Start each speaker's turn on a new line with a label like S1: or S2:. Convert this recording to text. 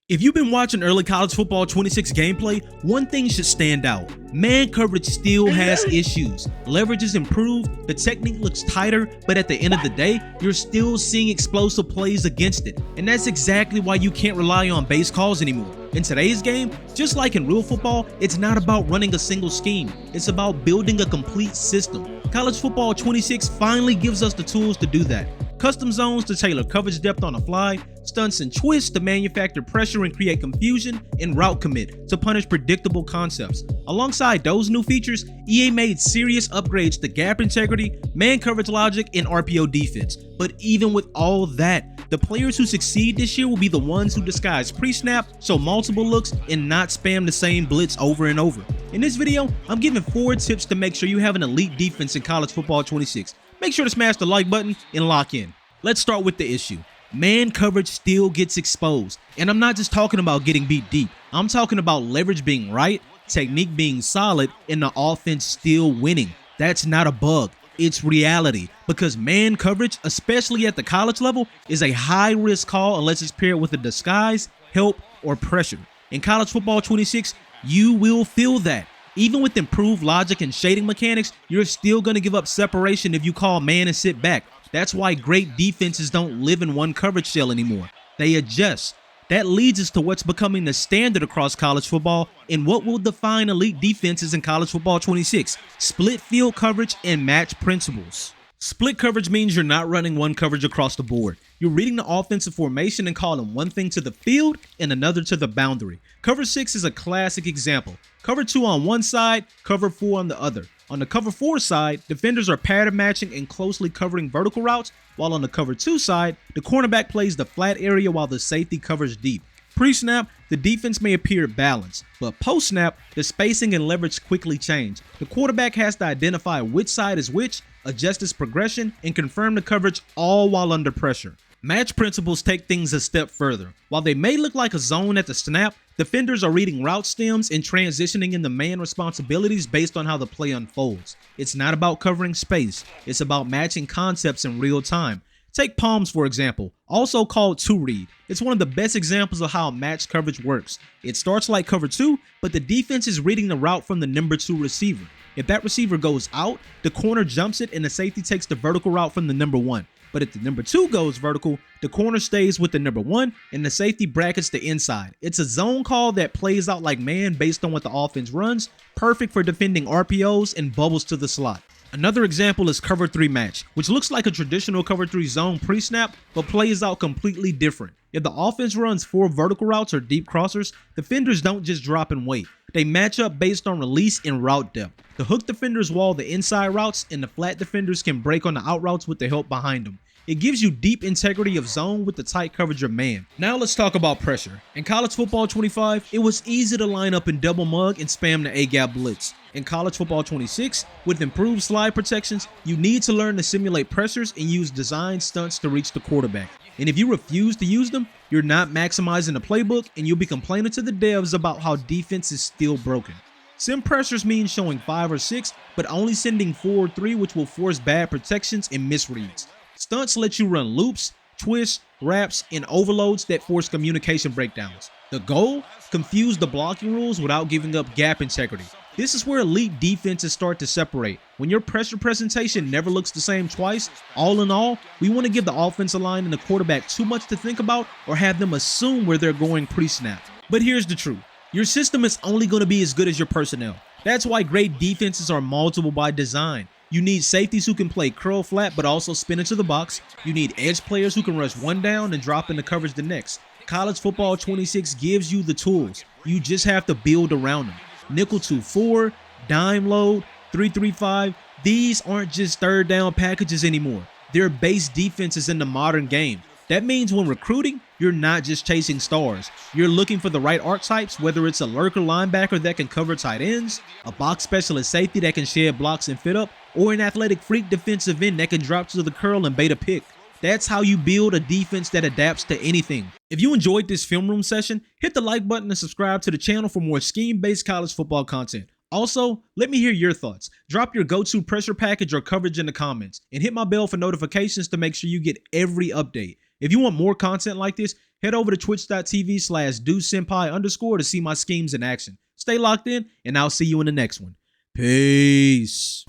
S1: If you've been watching early college football 26 gameplay, one thing should stand out. Man coverage still has issues. Leverage is improved, the technique looks tighter, but at the end of the day, you're still seeing explosive plays against it. And that's exactly why you can't rely on base calls anymore. In today's game, just like in real football, it's not about running a single scheme. It's about building a complete system. College football 26 finally gives us the tools to do that. Custom zones to tailor coverage depth on the fly, stunts and twists to manufacture pressure and create confusion, and route commit to punish predictable concepts. Alongside those new features, EA made serious upgrades to gap integrity, man coverage logic, and RPO defense. But even with all that, the players who succeed this year will be the ones who disguise pre-snap, show multiple looks, and not spam the same blitz over and over. In this video, I'm giving 4 tips to make sure you have an elite defense in college football 26. Make sure to smash the like button and lock in. Let's start with the issue. Man coverage still gets exposed. And I'm not just talking about getting beat deep. I'm talking about leverage being right, technique being solid, and the offense still winning. That's not a bug. It's reality. Because man coverage, especially at the college level, is a high-risk call unless it's paired with a disguise, help, or pressure. In college football 26, you will feel that. Even with improved logic and shading mechanics, you're still going to give up separation if you call man and sit back. That's why great defenses don't live in one coverage shell anymore. They adjust. That leads us to what's becoming the standard across college football and what will define elite defenses in college football 26: split field coverage and match principles. Split coverage means you're not running one coverage across the board. You're reading the offensive formation and calling one thing to the field and another to the boundary. Cover 6 is a classic example. Cover 2 on one side, cover 4 on the other. On the cover 4 side, defenders are pattern matching and closely covering vertical routes, while on the cover 2 side, the cornerback plays the flat area while the safety covers deep. Pre-snap, the defense may appear balanced, but post-snap, the spacing and leverage quickly change. The quarterback has to identify which side is which, adjust its progression, and confirm the coverage all while under pressure. Match principles take things a step further. While they may look like a zone at the snap, defenders are reading route stems and transitioning into man responsibilities based on how the play unfolds. It's not about covering space, it's about matching concepts in real time. Take palms for example, also called two read. It's one of the best examples of how match coverage works. It starts like cover 2, but the defense is reading the route from the number 2 receiver. If that receiver goes out, the corner jumps it and the safety takes the vertical route from the number 1. But if the number 2 goes vertical, the corner stays with the number 1 and the safety brackets the inside. It's a zone call that plays out like man based on what the offense runs, perfect for defending RPOs and bubbles to the slot. Another example is cover 3 match, which looks like a traditional cover 3 zone pre-snap, but plays out completely different. If the offense runs 4 vertical routes or deep crossers, defenders don't just drop and wait. They match up based on release and route depth. The hook defenders wall the inside routes, and the flat defenders can break on the out routes with the help behind them. It gives you deep integrity of zone with the tight coverage of man. Now let's talk about pressure. In college football 25, it was easy to line up and double mug and spam the A-gap blitz. In college football 26, with improved slide protections, you need to learn to simulate pressures and use design stunts to reach the quarterback. And if you refuse to use them, you're not maximizing the playbook and you'll be complaining to the devs about how defense is still broken. Sim pressures mean showing 5 or 6, but only sending 4 or 3, which will force bad protections and misreads. Stunts let you run loops, twists, wraps, and overloads that force communication breakdowns. The goal? Confuse the blocking rules without giving up gap integrity. This is where elite defenses start to separate. When your pressure presentation never looks the same twice, all in all, we want to give the offensive line and the quarterback too much to think about or have them assume where they're going pre-snap. But here's the truth. Your system is only going to be as good as your personnel. That's why great defenses are multiple by design. You need safeties who can play curl flat but also spin into the box. You need edge players who can rush one down and drop into coverage the next. College football 26 gives you the tools. You just have to build around them. Nickel 2-4, dime load, 3-3-5. These aren't just third down packages anymore. They're base defenses in the modern game. That means when recruiting, you're not just chasing stars. You're looking for the right archetypes, whether it's a lurker linebacker that can cover tight ends, a box specialist safety that can shed blocks and fit up, or an athletic freak defensive end that can drop to the curl and bait a pick. That's how you build a defense that adapts to anything. If you enjoyed this film room session, hit the like button and subscribe to the channel for more scheme-based college football content. Also, let me hear your thoughts. Drop your go-to pressure package or coverage in the comments, and hit my bell for notifications to make sure you get every update. If you want more content like this, Head over to twitch.tv/DuceSenpai_ to see my schemes in action. Stay locked in, and I'll see you in the next one. Peace.